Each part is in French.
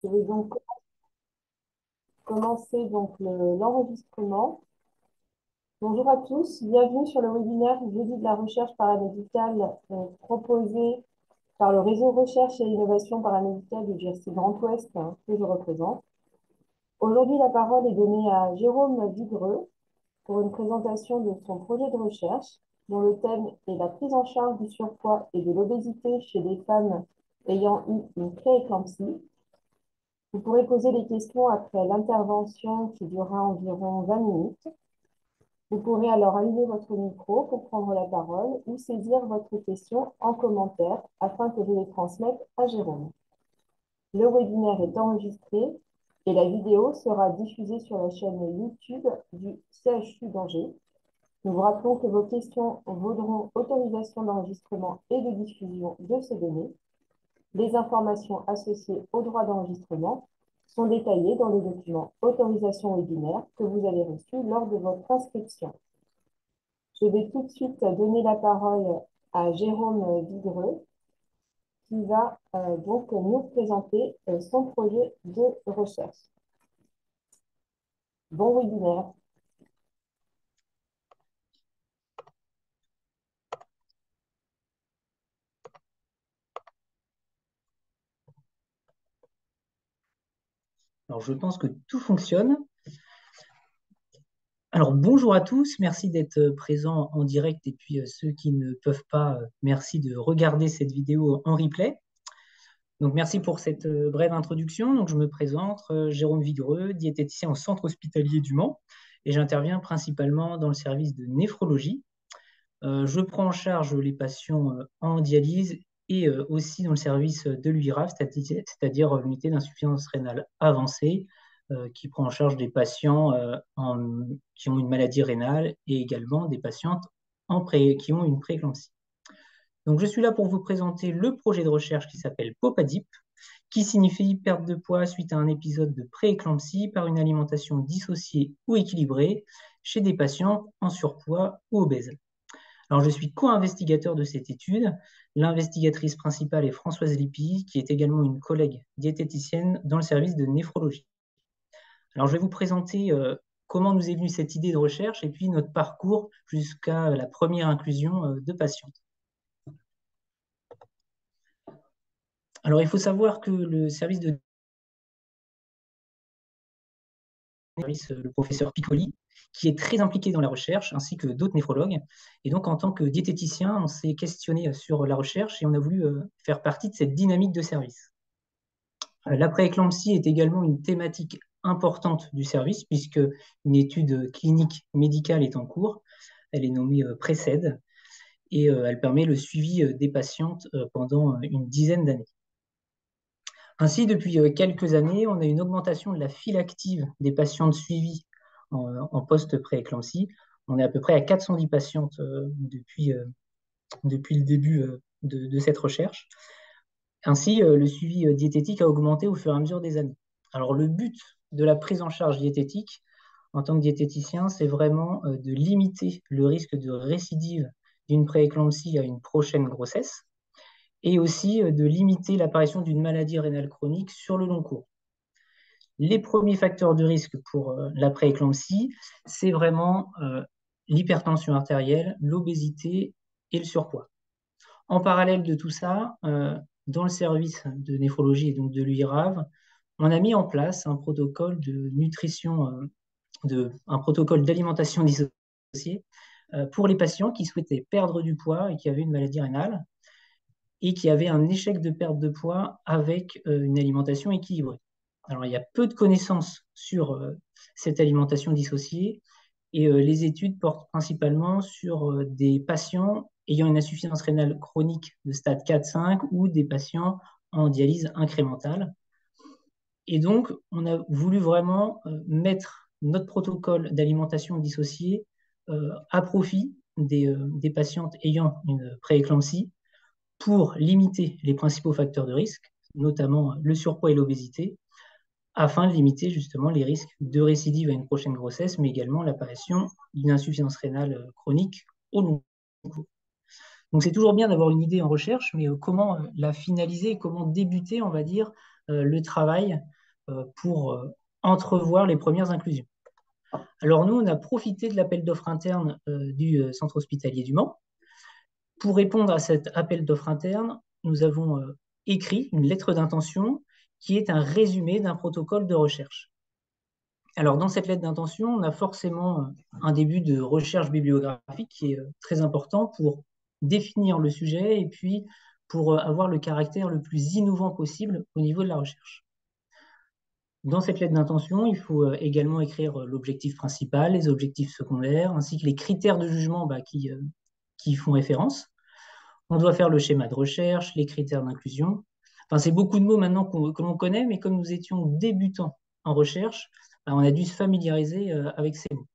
Je vais donc commencer l'enregistrement. Bonjour à tous, bienvenue sur le webinaire Jeudi de la recherche paramédicale proposé par le réseau recherche et innovation paramédicale du GRC Grand Ouest que je représente. Aujourd'hui, la parole est donnée à Jérôme Vigreux pour une présentation de son projet de recherche dont le thème est la prise en charge du surpoids et de l'obésité chez les femmes ayant eu une prééclampsie. Vous pourrez poser des questions après l'intervention qui durera environ 20 minutes. Vous pourrez alors allumer votre micro pour prendre la parole ou saisir votre question en commentaire afin que je les transmette à Jérôme. Le webinaire est enregistré et la vidéo sera diffusée sur la chaîne YouTube du CHU d'Angers. Nous vous rappelons que vos questions vaudront autorisation d'enregistrement et de diffusion de ces données. Les informations associées au droit d'enregistrement sont détaillées dans le document autorisation webinaire que vous avez reçu lors de votre inscription. Je vais tout de suite donner la parole à Jérôme Vigreux qui va donc nous présenter son projet de recherche. Bon webinaire. Alors, je pense que tout fonctionne. Alors, bonjour à tous, merci d'être présents en direct et puis ceux qui ne peuvent pas, merci de regarder cette vidéo en replay. Donc, merci pour cette brève introduction. Donc, je me présente, Jérôme Vigreux, diététicien au centre hospitalier du Mans et j'interviens principalement dans le service de néphrologie. Je prends en charge les patients en dialyse et aussi dans le service de l'UIRAF, c'est-à-dire l'unité d'insuffisance rénale avancée, qui prend en charge des patients qui ont une maladie rénale et également des patientes qui ont une prééclampsie. Donc, je suis là pour vous présenter le projet de recherche qui s'appelle POPADIP, qui signifie perte de poids suite à un épisode de prééclampsie par une alimentation dissociée ou équilibrée chez des patients en surpoids ou obèses. Alors, je suis co-investigateur de cette étude. L'investigatrice principale est Françoise Lippi, qui est également une collègue diététicienne dans le service de néphrologie. Alors, je vais vous présenter comment nous est venue cette idée de recherche et puis notre parcours jusqu'à la première inclusion de patientes. Alors, il faut savoir que le service de le professeur Piccoli, qui est très impliqué dans la recherche, ainsi que d'autres néphrologues. Et donc, en tant que diététicien, on s'est questionné sur la recherche et on a voulu faire partie de cette dynamique de service. La prééclampsie est également une thématique importante du service, puisque une étude clinique médicale est en cours. Elle est nommée PRECED et elle permet le suivi des patientes pendant une dizaine d'années. Ainsi, depuis quelques années, on a une augmentation de la file active des patientes suivies en post-prééclampsie. On est à peu près à 410 patientes depuis le début de cette recherche. Ainsi, le suivi diététique a augmenté au fur et à mesure des années. Alors, le but de la prise en charge diététique en tant que diététicien, c'est vraiment de limiter le risque de récidive d'une prééclampsie à une prochaine grossesse et aussi de limiter l'apparition d'une maladie rénale chronique sur le long cours. Les premiers facteurs de risque pour la prééclampsie, c'est vraiment l'hypertension artérielle, l'obésité et le surpoids. En parallèle de tout ça, dans le service de néphrologie et donc de l'UIRAV, on a mis en place un protocole de nutrition, un protocole d'alimentation dissociée pour les patients qui souhaitaient perdre du poids et qui avaient une maladie rénale et qui avaient un échec de perte de poids avec une alimentation équilibrée. Alors, il y a peu de connaissances sur cette alimentation dissociée et les études portent principalement sur des patients ayant une insuffisance rénale chronique de stade 4-5 ou des patients en dialyse incrémentale. Et donc, on a voulu vraiment mettre notre protocole d'alimentation dissociée à profit des patientes ayant une prééclampsie pour limiter les principaux facteurs de risque, notamment le surpoids et l'obésité, afin de limiter justement les risques de récidive à une prochaine grossesse, mais également l'apparition d'une insuffisance rénale chronique au long cours. Donc c'est toujours bien d'avoir une idée en recherche, mais comment la finaliser, comment débuter, on va dire, le travail pour entrevoir les premières inclusions. Alors nous, on a profité de l'appel d'offres interne du centre hospitalier du Mans. Pour répondre à cet appel d'offres interne, nous avons écrit une lettre d'intention qui est un résumé d'un protocole de recherche. Alors, dans cette lettre d'intention, on a forcément un début de recherche bibliographique qui est très important pour définir le sujet et puis pour avoir le caractère le plus innovant possible au niveau de la recherche. Dans cette lettre d'intention, il faut également écrire l'objectif principal, les objectifs secondaires, ainsi que les critères de jugement qui font référence. On doit faire le schéma de recherche, les critères d'inclusion. Enfin, c'est beaucoup de mots maintenant que l'on connaît, mais comme nous étions débutants en recherche, on a dû se familiariser avec ces mots.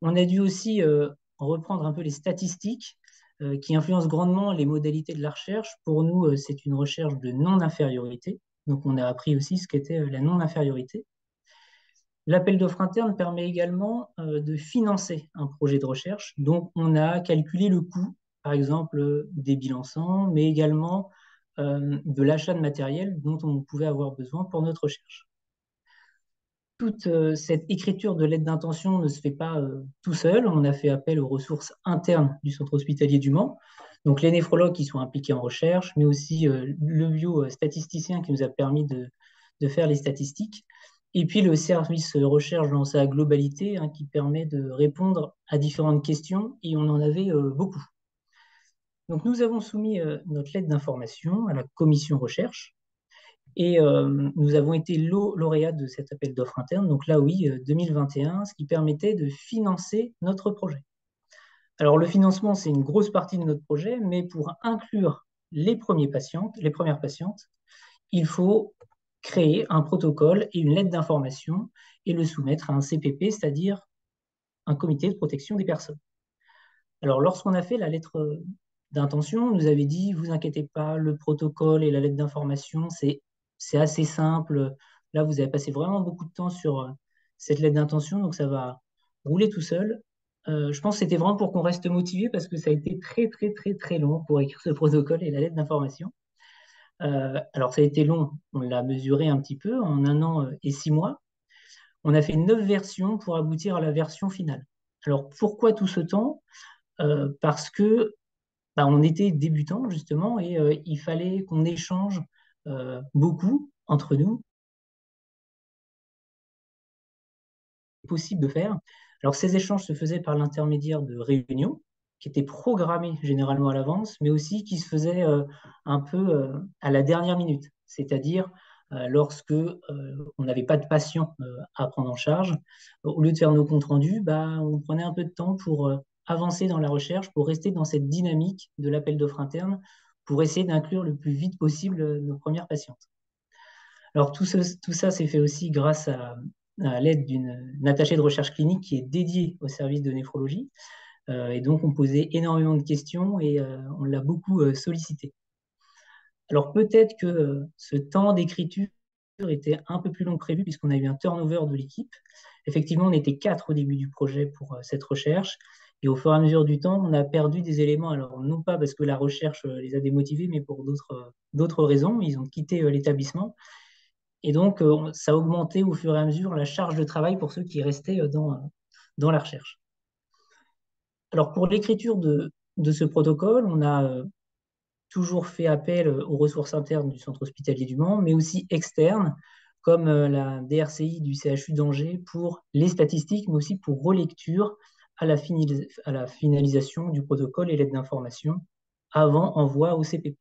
On a dû aussi reprendre un peu les statistiques qui influencent grandement les modalités de la recherche. Pour nous, c'est une recherche de non-infériorité. Donc, on a appris aussi ce qu'était la non-infériorité. L'appel d'offres interne permet également de financer un projet de recherche. Donc, on a calculé le coût, par exemple, des bilans sang, mais également de l'achat de matériel dont on pouvait avoir besoin pour notre recherche. Toute cette écriture de lettre d'intention ne se fait pas tout seul. On a fait appel aux ressources internes du centre hospitalier du Mans. Donc, les néphrologues qui sont impliqués en recherche, mais aussi le biostatisticien qui nous a permis de faire les statistiques. Et puis le service recherche dans sa globalité qui permet de répondre à différentes questions et on en avait beaucoup. Donc nous avons soumis notre lettre d'information à la commission recherche et nous avons été lauréats de cet appel d'offres interne, donc là oui, 2021, ce qui permettait de financer notre projet. Alors le financement, c'est une grosse partie de notre projet, mais pour inclure les premières patientes, il faut créer un protocole et une lettre d'information et le soumettre à un CPP, c'est-à-dire un comité de protection des personnes. Alors, lorsqu'on a fait la lettre d'intention, on nous avait dit, vous inquiétez pas, le protocole et la lettre d'information, c'est assez simple. Là, vous avez passé vraiment beaucoup de temps sur cette lettre d'intention, donc ça va rouler tout seul. Je pense que c'était vraiment pour qu'on reste motivé parce que ça a été très, très, très, très long pour écrire ce protocole et la lettre d'information. Alors, ça a été long, on l'a mesuré un petit peu en 1 an et 6 mois. On a fait 9 versions pour aboutir à la version finale. Alors, pourquoi tout ce temps? Parce que on était débutants, justement, et il fallait qu'on échange beaucoup entre nous. Possible de faire. Alors, ces échanges se faisaient par l'intermédiaire de réunions qui étaient programmées généralement à l'avance, mais aussi qui se faisaient un peu à la dernière minute, c'est-à-dire lorsque on n'avait pas de patient à prendre en charge. Au lieu de faire nos comptes rendus, on prenait un peu de temps pour avancer dans la recherche, pour rester dans cette dynamique de l'appel d'offres interne, pour essayer d'inclure le plus vite possible nos premières patientes. Alors tout ça s'est fait aussi grâce à l'aide d'une attachée de recherche clinique qui est dédiée au service de néphrologie. Et donc, on posait énormément de questions et on l'a beaucoup sollicité. Alors, peut-être que ce temps d'écriture était un peu plus long que prévu puisqu'on a eu un turnover de l'équipe. Effectivement, on était 4 au début du projet pour cette recherche. Et au fur et à mesure du temps, on a perdu des éléments. Alors, non pas parce que la recherche les a démotivés, mais pour d'autres raisons. Ils ont quitté l'établissement. Et donc, ça a augmenté au fur et à mesure la charge de travail pour ceux qui restaient dans la recherche. Alors, pour l'écriture de ce protocole, on a toujours fait appel aux ressources internes du centre hospitalier du Mans, mais aussi externes, comme la DRCI du CHU d'Angers pour les statistiques, mais aussi pour relecture à la finalisation du protocole et l'aide d'information avant envoi au CPP.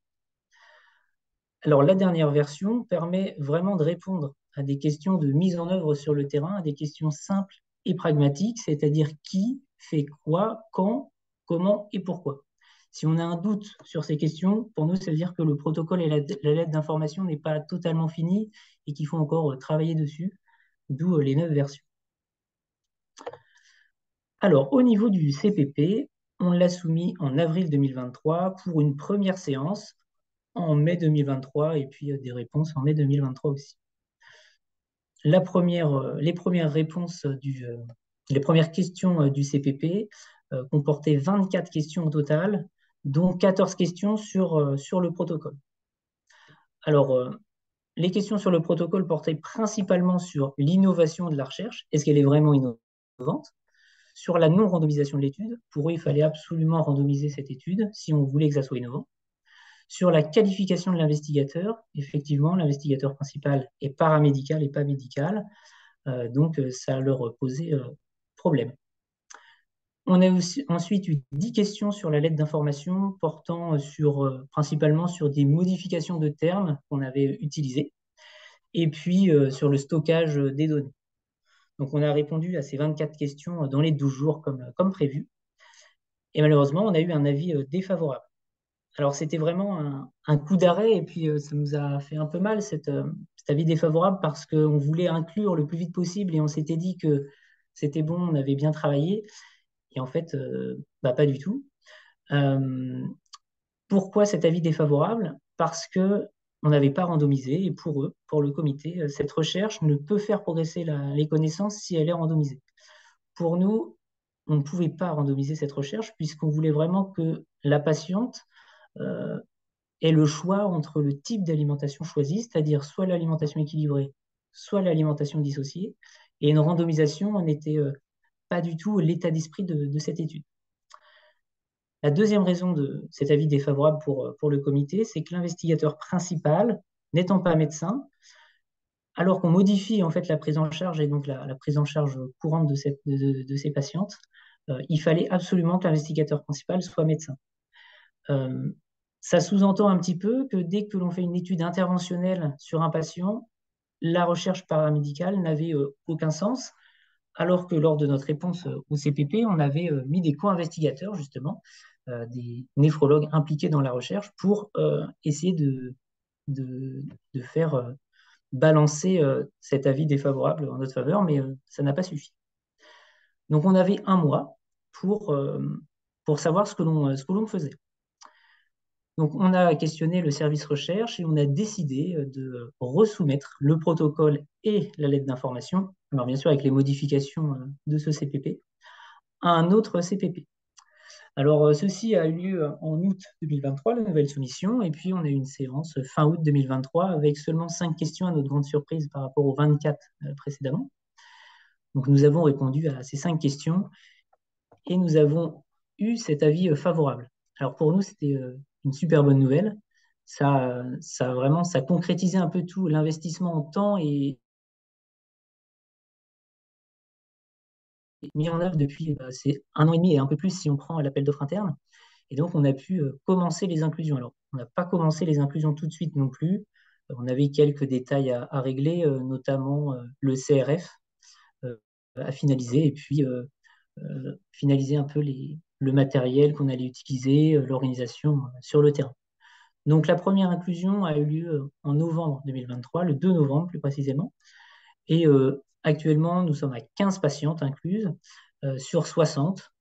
Alors, la dernière version permet vraiment de répondre à des questions de mise en œuvre sur le terrain, à des questions simples et pragmatiques, c'est-à-dire qui fait quoi, quand, comment et pourquoi. Si on a un doute sur ces questions, pour nous, ça veut dire que le protocole et la lettre d'information n'est pas totalement fini et qu'il faut encore travailler dessus, d'où les 9 versions. Alors, au niveau du CPP, on l'a soumis en avril 2023 pour une première séance en mai 2023 et puis des réponses en mai 2023 aussi. Les premières réponses les premières questions du CPP comportaient 24 questions au total, dont 14 questions sur le protocole. Alors, les questions sur le protocole portaient principalement sur l'innovation de la recherche. Est-ce qu'elle est vraiment innovante? Sur la non-randomisation de l'étude, pour eux, il fallait absolument randomiser cette étude si on voulait que ça soit innovant. Sur la qualification de l'investigateur, effectivement, l'investigateur principal est paramédical et pas médical, donc ça leur posait problème. On a aussi, ensuite eu 10 questions sur la lettre d'information portant principalement sur des modifications de termes qu'on avait utilisés, et puis sur le stockage des données. Donc on a répondu à ces 24 questions dans les 12 jours comme prévu. Et malheureusement, on a eu un avis défavorable. Alors c'était vraiment un coup d'arrêt et puis ça nous a fait un peu mal cet avis défavorable parce qu'on voulait inclure le plus vite possible et on s'était dit que c'était bon, on avait bien travaillé et en fait, pas du tout. Pourquoi cet avis défavorable? Parce que on n'avait pas randomisé et pour eux, pour le comité, cette recherche ne peut faire progresser les connaissances si elle est randomisée. Pour nous, on ne pouvait pas randomiser cette recherche puisqu'on voulait vraiment que la patiente ait le choix entre le type d'alimentation choisi, c'est-à-dire soit l'alimentation équilibrée, soit l'alimentation dissociée. Et une randomisation n'était pas du tout l'état d'esprit de cette étude. La deuxième raison de cet avis défavorable pour le comité, c'est que l'investigateur principal, n'étant pas médecin, alors qu'on modifie en fait la prise en charge et donc la prise en charge courante de ces patientes, il fallait absolument que l'investigateur principal soit médecin. Ça sous-entend un petit peu que dès que l'on fait une étude interventionnelle sur un patient, la recherche paramédicale n'avait aucun sens, alors que lors de notre réponse au CPP, on avait mis des co-investigateurs, justement, des néphrologues impliqués dans la recherche, pour essayer de faire balancer cet avis défavorable en notre faveur, mais ça n'a pas suffi. Donc on avait un mois pour savoir ce que l'on faisait. Donc on a questionné le service recherche et on a décidé de resoumettre le protocole et la lettre d'information, alors bien sûr avec les modifications de ce CPP, à un autre CPP. Alors ceci a eu lieu en août 2023, la nouvelle soumission, et puis on a eu une séance fin août 2023 avec seulement 5 questions à notre grande surprise par rapport aux 24 précédemment. Donc nous avons répondu à ces 5 questions et nous avons eu cet avis favorable. Alors pour nous, c'était une super bonne nouvelle. Ça concrétisait un peu tout l'investissement en temps et mis en œuvre depuis c'est 1 an et demi et un peu plus si on prend l'appel d'offres interne. Et donc, on a pu commencer les inclusions. Alors, on n'a pas commencé les inclusions tout de suite non plus. On avait quelques détails à régler, notamment le CRF à finaliser et puis finaliser un peu le matériel qu'on allait utiliser, l'organisation sur le terrain. Donc, la première inclusion a eu lieu en novembre 2023, le 2 novembre plus précisément. Et actuellement, nous sommes à 15 patientes incluses sur 60.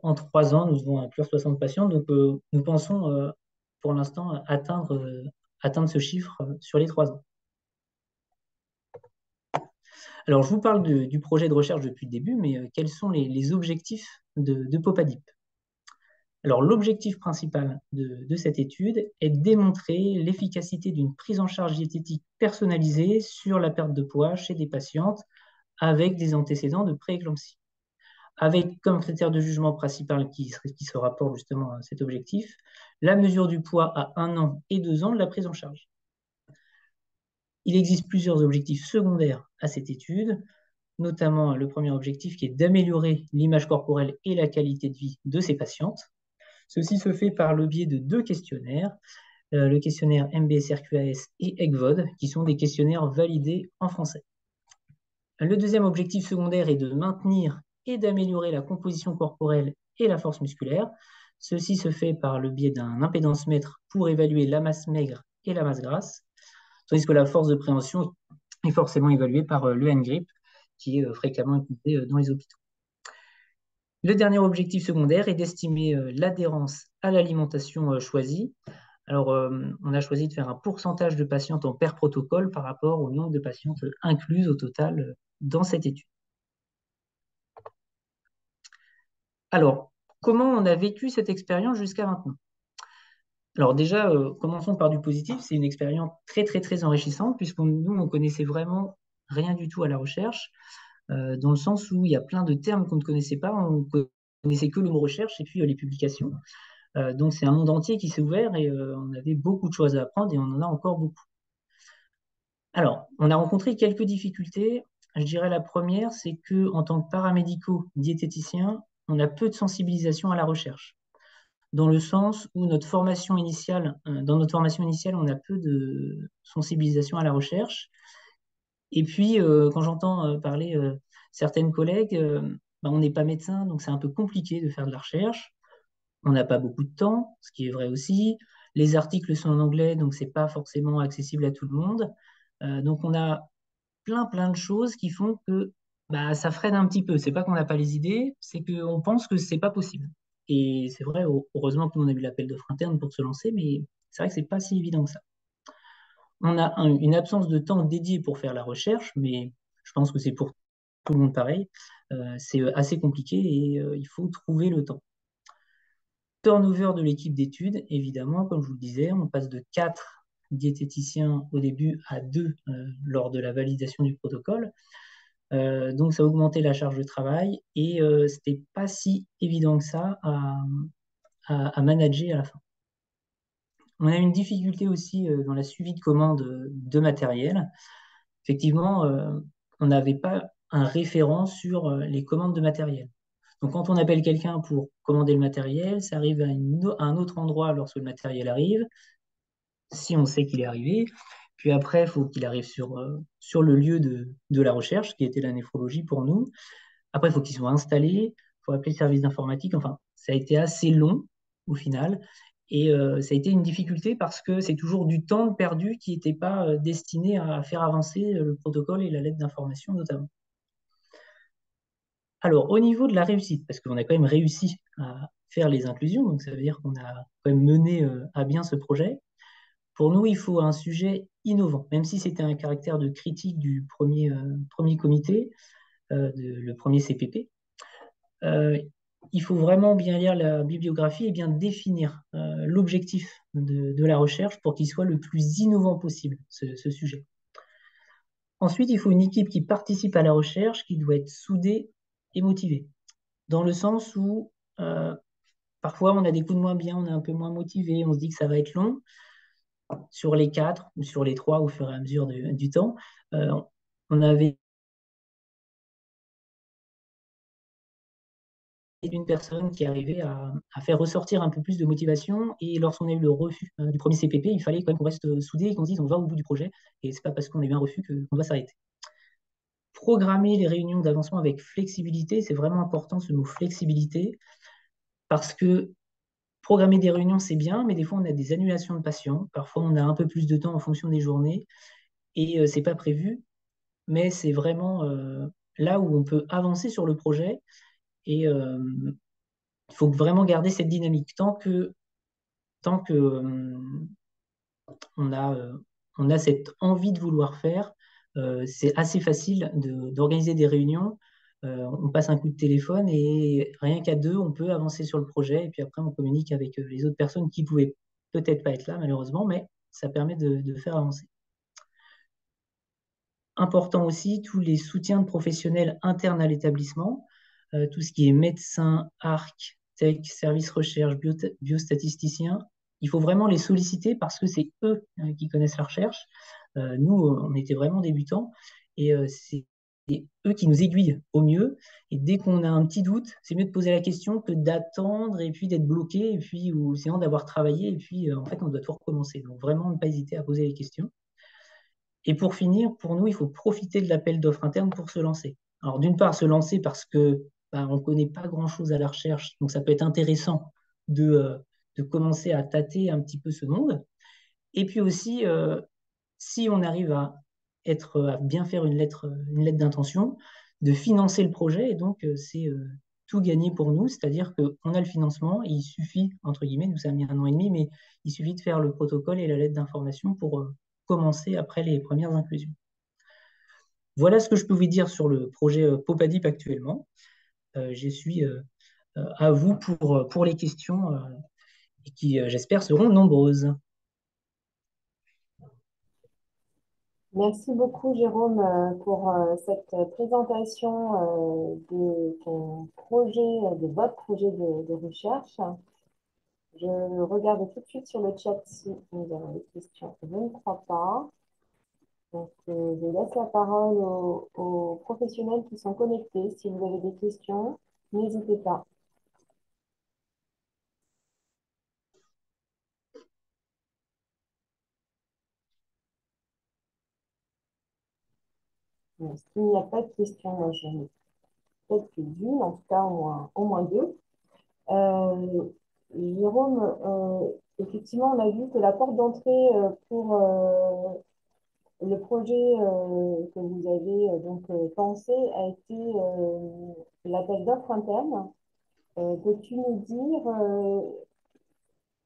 En 3 ans, nous devons inclure 60 patients. Donc, nous pensons pour l'instant atteindre ce chiffre sur les 3 ans. Alors, je vous parle du projet de recherche depuis le début, mais quels sont les objectifs de Popadip? Alors, l'objectif principal de cette étude est de démontrer l'efficacité d'une prise en charge diététique personnalisée sur la perte de poids chez des patientes avec des antécédents de prééclampsie, avec comme critère de jugement principal qui se rapporte justement à cet objectif, la mesure du poids à 1 an et 2 ans de la prise en charge. Il existe plusieurs objectifs secondaires à cette étude, notamment le premier objectif qui est d'améliorer l'image corporelle et la qualité de vie de ces patientes. Ceci se fait par le biais de 2 questionnaires, le questionnaire MBSRQAS et ECVOD, qui sont des questionnaires validés en français. Le deuxième objectif secondaire est de maintenir et d'améliorer la composition corporelle et la force musculaire. Ceci se fait par le biais d'un impédance-mètre pour évaluer la masse maigre et la masse grasse, tandis que la force de préhension est forcément évaluée par le NGRIP, qui est fréquemment utilisé dans les hôpitaux. Le dernier objectif secondaire est d'estimer l'adhérence à l'alimentation choisie. Alors, on a choisi de faire un pourcentage de patientes en pair protocole par rapport au nombre de patientes incluses au total dans cette étude. Alors, comment on a vécu cette expérience jusqu'à maintenant? Alors déjà, commençons par du positif. C'est une expérience très, très, très enrichissante puisque nous, on connaissait vraiment rien du tout à la recherche, dans le sens où il y a plein de termes qu'on ne connaissait pas. On connaissait que le mot recherche et puis les publications. Donc c'est un monde entier qui s'est ouvert et on avait beaucoup de choses à apprendre et on en a encore beaucoup. Alors, on a rencontré quelques difficultés. Je dirais la première, c'est que en tant que paramédicaux diététiciens, on a peu de sensibilisation à la recherche, dans le sens où dans notre formation initiale, on a peu de sensibilisation à la recherche. Et puis, quand j'entends parler certaines collègues, ben, on n'est pas médecin, donc c'est un peu compliqué de faire de la recherche. On n'a pas beaucoup de temps, ce qui est vrai aussi. Les articles sont en anglais, donc c'est pas forcément accessible à tout le monde. Donc on a plein de choses qui font que bah, ça freine un petit peu. C'est pas qu'on n'a pas les idées, c'est qu'on pense que c'est pas possible. Et c'est vrai, heureusement que nous on a eu l'appel d'offres interne pour se lancer, mais c'est vrai que c'est pas si évident que ça. On a une absence de temps dédié pour faire la recherche, mais je pense que c'est pour tout le monde pareil. C'est assez compliqué et il faut trouver le temps. Turnover de l'équipe d'études, évidemment, comme je vous le disais, on passe de 4 diététiciens au début à 2 lors de la validation du protocole. Donc ça a augmenté la charge de travail et c'était pas si évident que ça à manager à la fin. On a une difficulté aussi dans la suivi de commandes de matériel. Effectivement, on n'avait pas un référent sur les commandes de matériel. Donc quand on appelle quelqu'un pour commander le matériel, ça arrive à un autre endroit lorsque le matériel arrive, si on sait qu'il est arrivé. Puis après, il faut qu'il arrive sur le lieu de la recherche, qui était la néphrologie pour nous. Après, il faut qu'ils soient installés, il faut appeler le service d'informatique. Enfin, ça a été assez long au final. Et ça a été une difficulté parce que c'est toujours du temps perdu qui n'était pas destiné à faire avancer le protocole et la lettre d'information notamment. Alors, au niveau de la réussite, parce qu'on a quand même réussi à faire les inclusions, donc ça veut dire qu'on a quand même mené à bien ce projet. Pour nous, il faut un sujet innovant, même si c'était un caractère de critique du premier comité, le premier CPP. Euh, il faut vraiment bien lire la bibliographie et bien définir l'objectif de la recherche pour qu'il soit le plus innovant possible, ce sujet. Ensuite, il faut une équipe qui participe à la recherche, qui doit être soudée et motivée, dans le sens où parfois on a des coups de moins bien, on est un peu moins motivé, on se dit que ça va être long. Sur les 4 ou sur les 3 au fur et à mesure du temps, euh, on avait une personne qui arrivait à faire ressortir un peu plus de motivation. Et lorsqu'on a eu le refus du premier CPP, il fallait quand même qu'on reste soudé et qu'on se dise on va au bout du projet. Et c'est pas parce qu'on a eu un refus qu'on doit s'arrêter. Programmer les réunions d'avancement avec flexibilité, c'est vraiment important ce mot flexibilité, parce que programmer des réunions, c'est bien, mais des fois on a des annulations de patients. Parfois on a un peu plus de temps en fonction des journées et c'est pas prévu, mais c'est vraiment là où on peut avancer sur le projet. Et il faut vraiment garder cette dynamique. Tant que on a, euh, on a cette envie de vouloir faire, c'est assez facile d'organiser des réunions. On passe un coup de téléphone et rien qu'à deux, on peut avancer sur le projet. Et puis après, on communique avec les autres personnes qui pouvaient peut-être pas être là, malheureusement, mais ça permet de faire avancer. Important aussi, tous les soutiens de professionnels internes à l'établissement, tout ce qui est médecin, ARC, tech, service recherche, biostatisticien. Il faut vraiment les solliciter parce que c'est eux qui connaissent la recherche. Nous, on était vraiment débutants et c'est eux qui nous aiguillent au mieux. Et dès qu'on a un petit doute, c'est mieux de poser la question que d'attendre et puis d'être bloqué et puis ou sinon d'avoir travaillé et puis en fait on doit tout recommencer. Donc vraiment ne pas hésiter à poser les questions. Et pour finir, pour nous, il faut profiter de l'appel d'offres interne pour se lancer. Alors, d'une part, se lancer parce que bah, on ne connaît pas grand-chose à la recherche, donc ça peut être intéressant de commencer à tâter un petit peu ce monde. Et puis aussi, si on arrive à bien faire une lettre d'intention, de financer le projet, et donc c'est tout gagné pour nous, c'est-à-dire qu'on a le financement, et il suffit, entre guillemets, nous ça a mis 1 an et demi, mais il suffit de faire le protocole et la lettre d'information pour commencer après les premières inclusions. Voilà ce que je peux vous dire sur le projet Popadip actuellement. Je suis à vous pour les questions et qui, j'espère, seront nombreuses. Merci beaucoup, Jérôme, pour cette présentation de ton projet, de votre projet de recherche. Je regarde tout de suite sur le chat si nous avons des questions. Je ne crois pas. Donc, je laisse la parole aux professionnels qui sont connectés. Si vous avez des questions, n'hésitez pas. Bon, s'il n'y a pas de questions, moi j'en ai peut-être une, en tout cas au moins deux. Euh, Jérôme, effectivement, on a vu que la porte d'entrée pour le projet que vous avez pensé a été l'appel d'offres interne. Peux-tu nous dire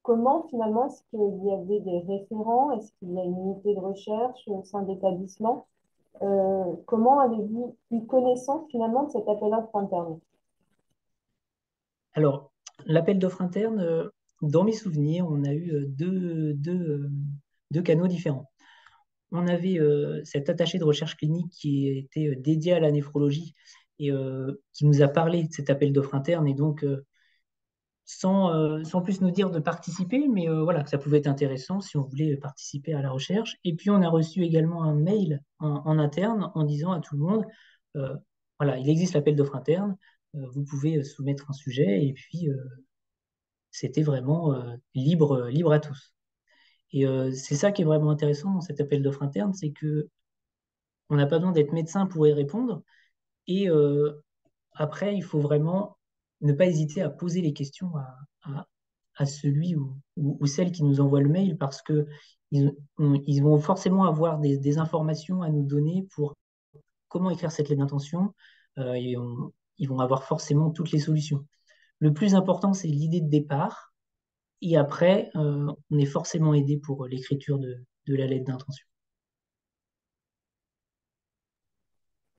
comment finalement est-ce qu'il y avait des référents? Est-ce qu'il y a une unité de recherche au sein de l'établissement? Comment avez-vous eu connaissance finalement de cet appel d'offres interne? Alors, l'appel d'offres interne, dans mes souvenirs, on a eu deux canaux différents. On avait cet attaché de recherche clinique qui était dédié à la néphrologie et qui nous a parlé de cet appel d'offres interne et donc sans plus nous dire de participer, mais voilà, que ça pouvait être intéressant si on voulait participer à la recherche. Et puis on a reçu également un mail en interne en disant à tout le monde, euh, voilà, il existe l'appel d'offres interne, vous pouvez soumettre un sujet et puis c'était vraiment libre à tous. Et c'est ça qui est vraiment intéressant dans cet appel d'offres interne, c'est que on n'a pas besoin d'être médecin pour y répondre. Et après, il faut vraiment ne pas hésiter à poser les questions à celui ou celle qui nous envoie le mail parce que ils vont forcément avoir des informations à nous donner pour comment écrire cette lettre d'intention et ils vont avoir forcément toutes les solutions. Le plus important, c'est l'idée de départ et après, on est forcément aidé pour l'écriture de la lettre d'intention.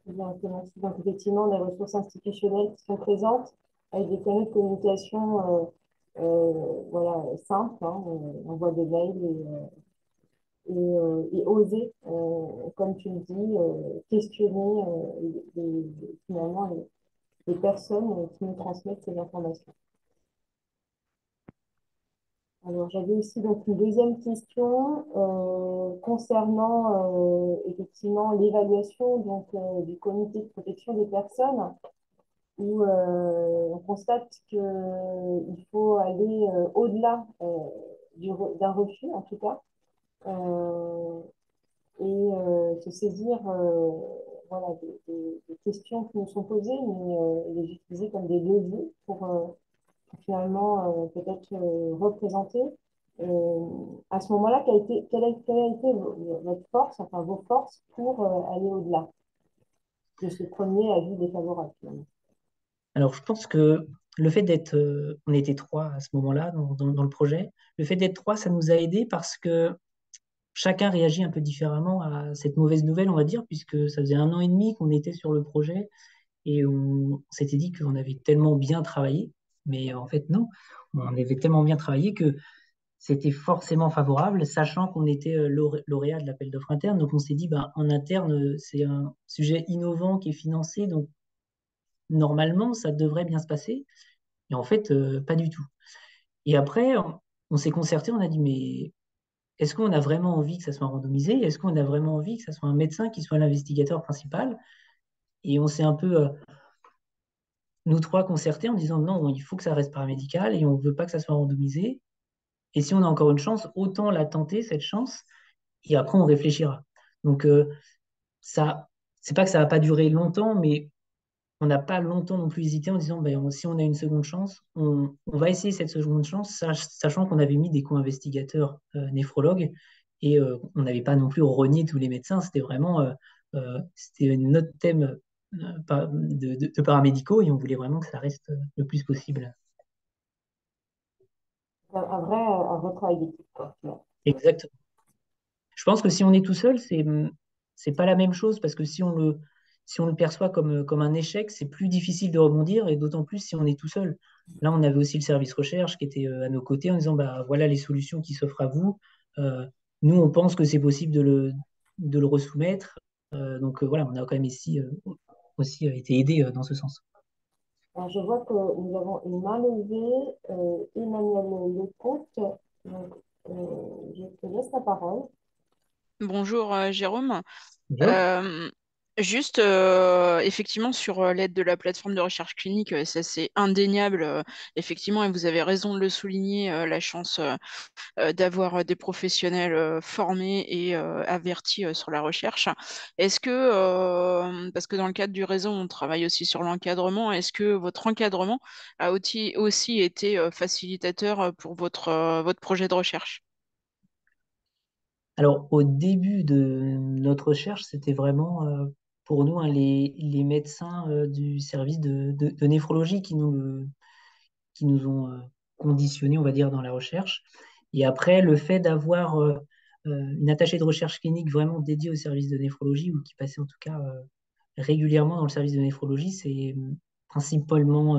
Bien, ok, merci. Donc, effectivement, les ressources institutionnelles qui sont présentes avec des canaux de communication voilà, simples, hein, on envoie des mails et oser, comme tu le dis, questionner finalement les personnes qui nous transmettent ces informations. Alors, j'avais aussi donc une deuxième question concernant effectivement l'évaluation du comité de protection des personnes où on constate qu'il faut aller au-delà d'un refus, en tout cas, euh, et se saisir voilà, des questions qui nous sont posées, mais les utiliser comme des leviers pour finalement peut-être représenter. À ce moment-là, quelle a été votre force, enfin vos forces pour aller au-delà de ce premier avis défavorable, finalement? Alors, je pense que le fait d'être, on était trois à ce moment-là dans le projet, le fait d'être trois, ça nous a aidés parce que chacun réagit un peu différemment à cette mauvaise nouvelle, on va dire, puisque ça faisait 1 an et demi qu'on était sur le projet et on s'était dit qu'on avait tellement bien travaillé, mais en fait non, on avait tellement bien travaillé que c'était forcément favorable, sachant qu'on était lauréat de l'appel d'offres interne. Donc on s'est dit, bah, en interne, c'est un sujet innovant qui est financé, donc normalement, ça devrait bien se passer. Et en fait, pas du tout. Et après, on s'est concerté, on a dit, mais est-ce qu'on a vraiment envie que ça soit randomisé? Est-ce qu'on a vraiment envie que ça soit un médecin qui soit l'investigateur principal? Et on s'est un peu, nous trois, concertés en disant, non, il faut que ça reste paramédical et on ne veut pas que ça soit randomisé. Et si on a encore une chance, autant la tenter, cette chance, et après, on réfléchira. Donc, ça, c'est pas que ça va pas durer longtemps, mais on n'a pas longtemps non plus hésité en disant, ben, si on a une seconde chance, on va essayer cette seconde chance, sachant qu'on avait mis des co-investigateurs néphrologues et on n'avait pas non plus renié tous les médecins, c'était vraiment c'était notre thème de paramédicaux et on voulait vraiment que ça reste le plus possible. Un vrai travail d'équipe, quoi, finalement. Exactement. Je pense que si on est tout seul, c'est pas la même chose parce que si si on le perçoit comme un échec, c'est plus difficile de rebondir, et d'autant plus si on est tout seul. Là, on avait aussi le service recherche qui était à nos côtés en disant, bah, voilà les solutions qui s'offrent à vous. Euh, Nous, on pense que c'est possible de le resoumettre. Donc voilà, on a quand même aussi été aidé dans ce sens. Alors, je vois que nous avons une main levée, Emmanuel Lecomte. Donc, je te laisse la parole. Bonjour Jérôme. Bonjour. Euh, Juste effectivement sur l'aide de la plateforme de recherche clinique, ça c'est indéniable, effectivement, et vous avez raison de le souligner, la chance d'avoir des professionnels formés et avertis sur la recherche. Est-ce que, parce que dans le cadre du réseau, on travaille aussi sur l'encadrement, est-ce que votre encadrement a aussi été facilitateur pour votre projet de recherche? Alors, au début de notre recherche, c'était vraiment pour nous hein, les médecins du service de néphrologie qui nous ont conditionnés, on va dire, dans la recherche. Et après, le fait d'avoir une attachée de recherche clinique vraiment dédiée au service de néphrologie, ou qui passait en tout cas régulièrement dans le service de néphrologie, c'est principalement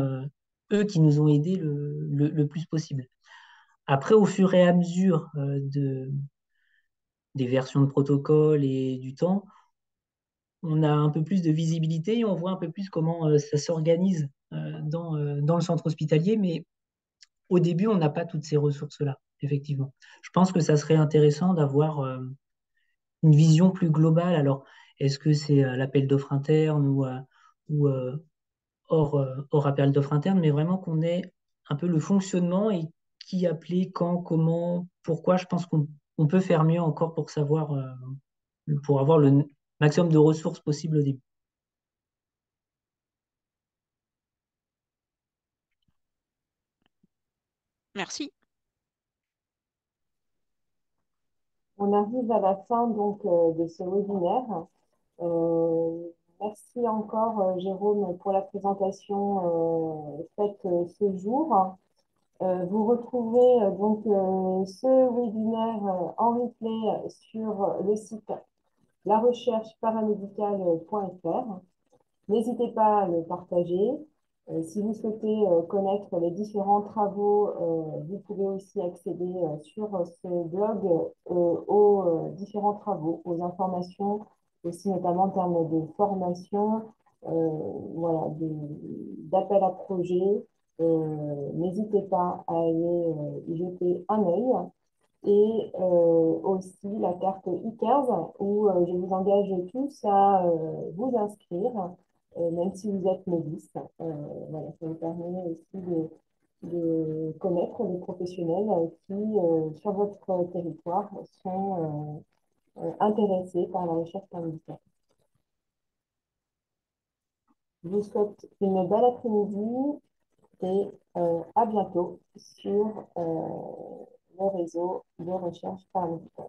eux qui nous ont aidés le plus possible. Après, au fur et à mesure des versions de protocole et du temps, on a un peu plus de visibilité et on voit un peu plus comment ça s'organise dans le centre hospitalier. Mais au début, on n'a pas toutes ces ressources-là, effectivement. Je pense que ça serait intéressant d'avoir une vision plus globale. Alors, est-ce que c'est l'appel d'offres interne ou hors appel d'offres interne, mais vraiment qu'on ait un peu le fonctionnement et qui appeler, quand, comment, pourquoi. Je pense qu'on peut faire mieux encore pour savoir, pour avoir le maximum de ressources possibles au début. Merci. On arrive à la fin donc de ce webinaire. Euh, Merci encore, Jérôme, pour la présentation faite ce jour. Vous retrouverez donc ce webinaire en replay sur le site larechercheparamédicale.fr. N'hésitez pas à le partager. Si vous souhaitez connaître les différents travaux, vous pouvez aussi accéder sur ce blog aux différents travaux, aux informations, aussi notamment en termes de formation, voilà, d'appel à projet. N'hésitez pas à aller y jeter un œil et aussi la carte e-15 où je vous engage tous à vous inscrire, même si vous êtes novice. Voilà, ça vous permet aussi de connaître les professionnels qui, sur votre territoire, sont intéressés par la recherche médicale. Je vous souhaite une belle après-midi et à bientôt sur le réseau de recherche paramédicale.